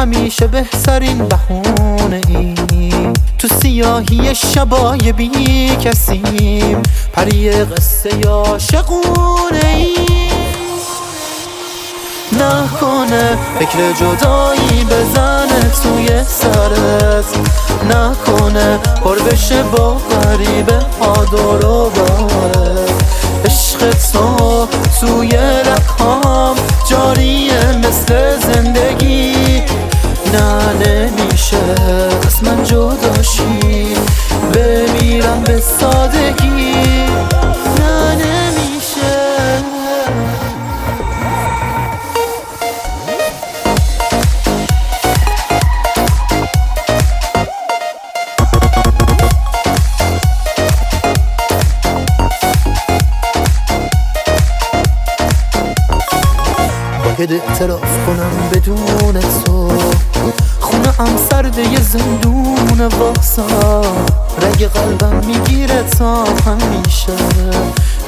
همیشه بهترین بهونه ای تو سیاهی شبای بی کسیم پری قصه عاشقونه ای نکنه فکر جدایی بزنه توی سرت نکنه پر بشه با غریبه ها دور و برت عشق تو توی رگ‌هام جاریه مثل زندگی نه نمیشه از من جداشی بمیرم به سادگی نه نمیشه باید اعتراف کنم بدون تو خونه ام سرده یه زندون واسا رگ قلبم میگیره تا همیشه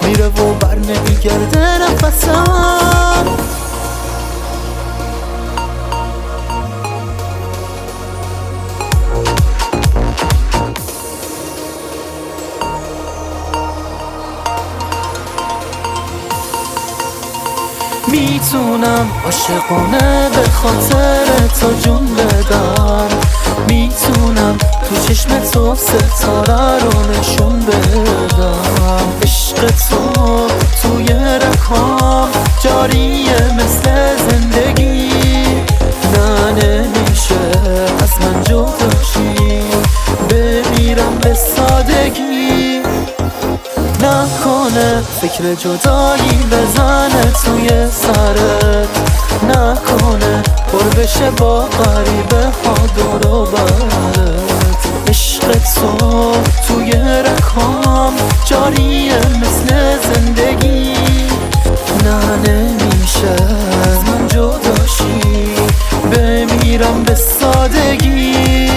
میره و بر نمیگرده نفسم میتونم عاشقانه به خاطر تو جون بدم میتونم تو چشم تو ستاره رو نشون بدم عشق تو توی رگ‌هام جاریه مثل زندگی نه نمیشه از من جداشی بمیرم به سادگی نکنه فکر جدایی بزنه توی سرت نکنه پر بشه با غریبه ها دور و برت عشق تو توی رگ‌هام جاریه مثل زندگی نه نمیشه از من جداشی بمیرم به سادگی